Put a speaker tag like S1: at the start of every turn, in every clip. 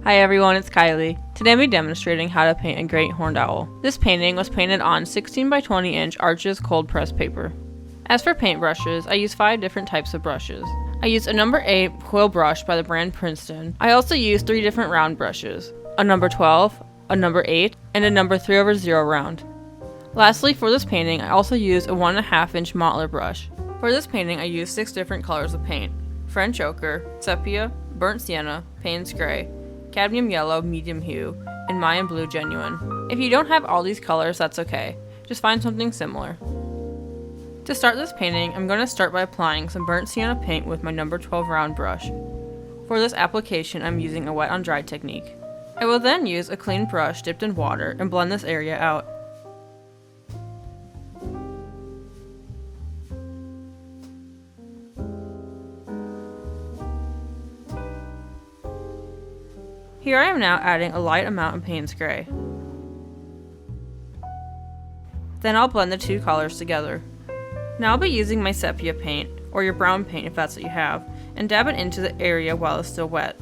S1: Hi everyone, it's Kylie. Today I'll be demonstrating how to paint a great horned owl. This painting was painted on 16 by 20 inch Arches Coldpress paper. As for paint brushes, I use 5 different types of brushes. I use a number 8 quill brush by the brand Princeton. I also use 3 different round brushes, a number 12, a number 8, and a number 3/0 round. Lastly, for this painting, I also used a 1.5 inch modeler brush. For this painting, I used 6 different colors of paint: French ochre, sepia, burnt sienna, Payne's gray, cadmium yellow medium hue, and Mayan blue genuine. If you don't have all these colors, that's okay. Just find something similar. To start this painting, I'm going to start by applying some burnt sienna paint with my number 12 round brush. For this application, I'm using a wet on dry technique. I will then use a clean brush dipped in water and blend this area out. Here I am now adding a light amount of Payne's gray. Then I'll blend the 2 colors together. Now I'll be using my sepia paint, or your brown paint if that's what you have, and dab it into the area while it's still wet.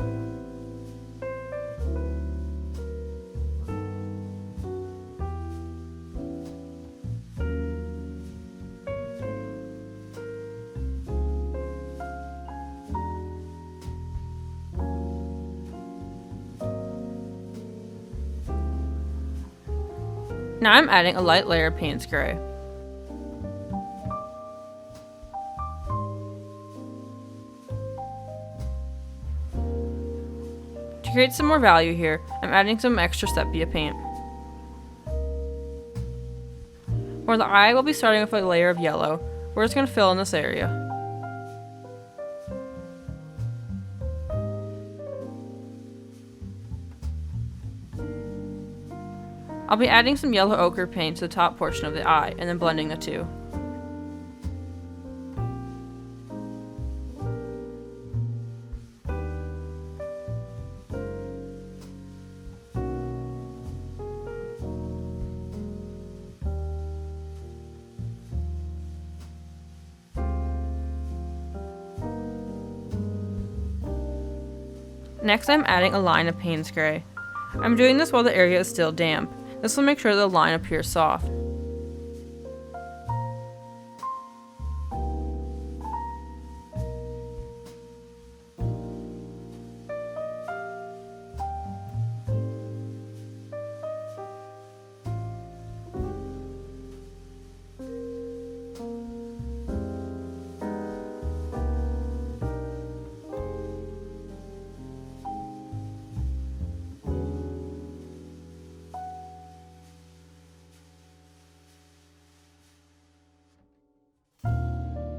S1: Now I'm adding a light layer of Payne's gray. To create some more value here, I'm adding some extra sepia paint. For the eye, we'll be starting with a layer of yellow. We're just going to fill in this area. I'll be adding some yellow ochre paint to the top portion of the eye and then blending the 2. Next, I'm adding a line of Payne's gray. I'm doing this while the area is still damp. This will make sure the line appears soft.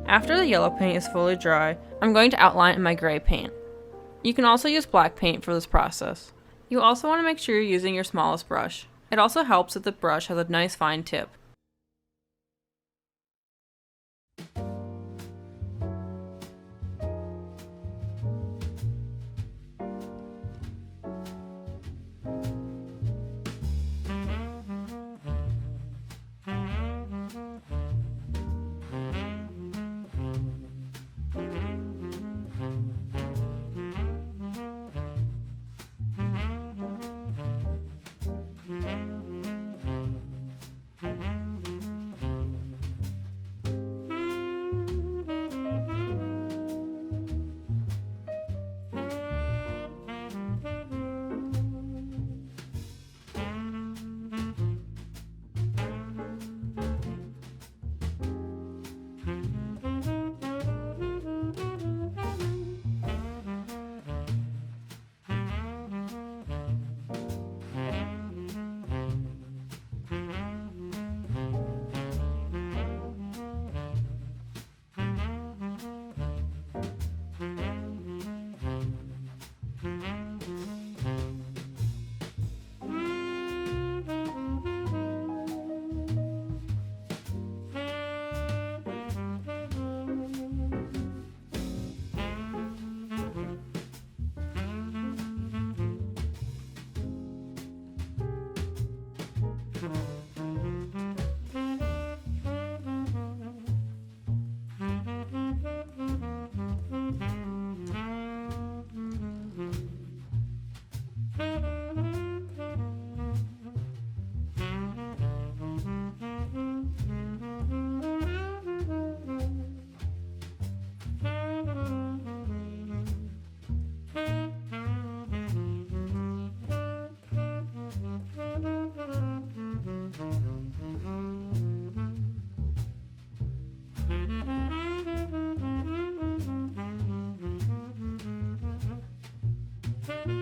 S1: After the yellow paint is fully dry, I'm going to outline in my gray paint. You can also use black paint for this process. You also want to make sure you're using your smallest brush. It also helps that the brush has a nice fine tip. For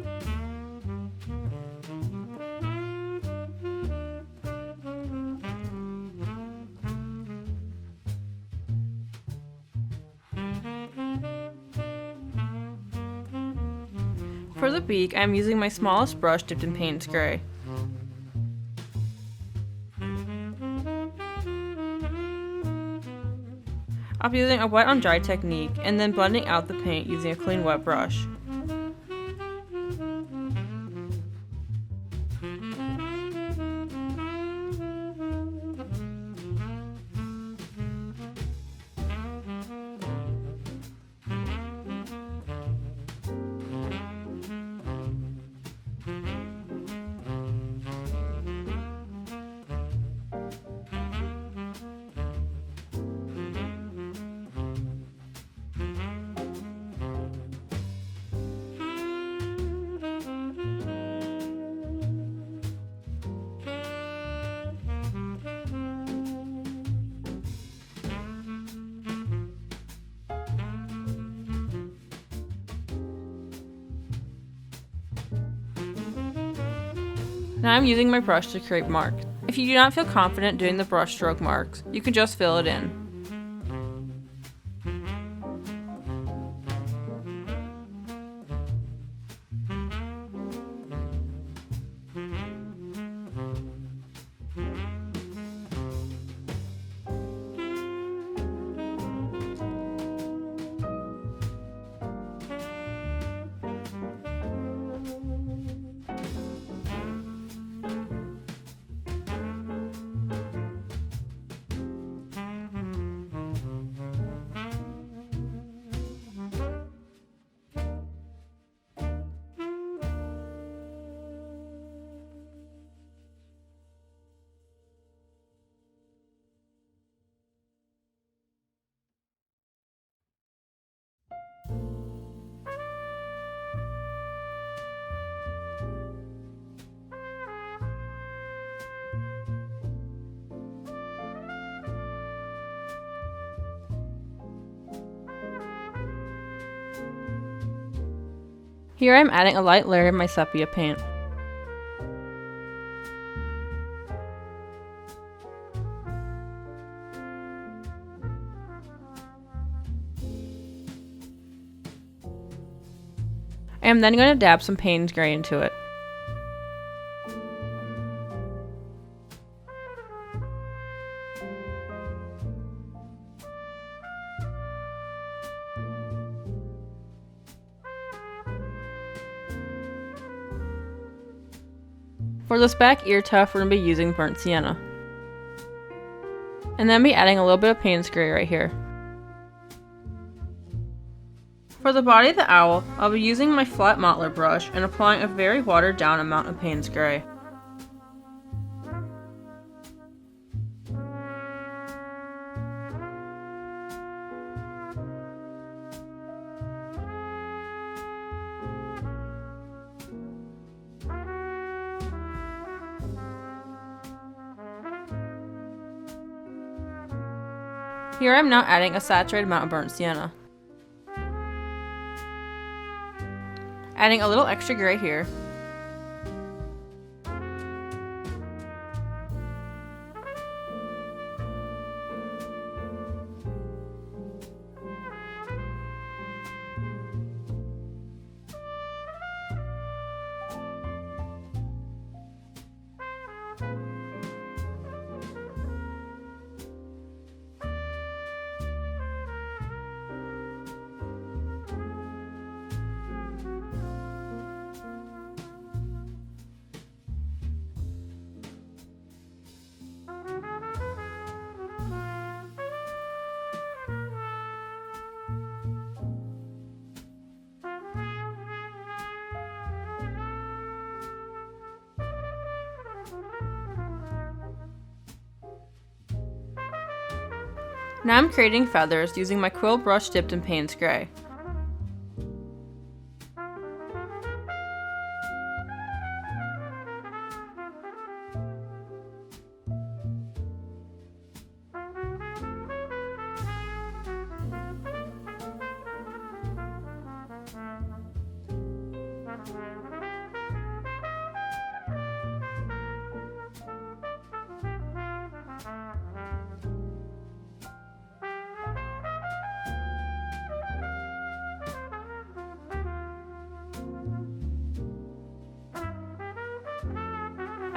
S1: the beak, I am using my smallest brush dipped in Payne's Gray. I'll be using a wet on dry technique and then blending out the paint using a clean wet brush. Now I'm using my brush to create marks. If you do not feel confident doing the brush stroke marks, you can just fill it in. Here I'm adding a light layer of my sepia paint. I am then going to dab some Payne's Gray into it. For this back ear tuft, we're going to be using burnt sienna. And then be adding a little bit of Payne's Gray right here. For the body of the owl, I'll be using my flat mottler brush and applying a very watered down amount of Payne's Gray. Here I'm now adding a saturated amount of burnt sienna. Adding a little extra gray here. Now I'm creating feathers using my quill brush dipped in Payne's Gray.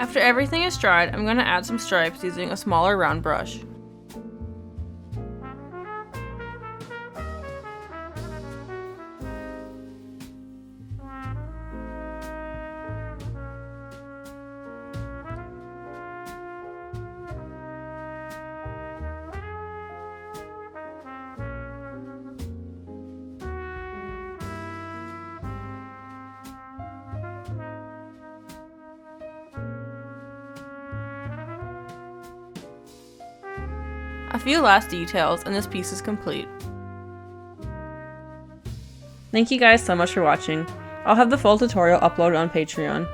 S1: After everything is dried, I'm going to add some stripes using a smaller round brush. A few last details and this piece is complete. Thank you guys so much for watching. I'll have the full tutorial uploaded on Patreon.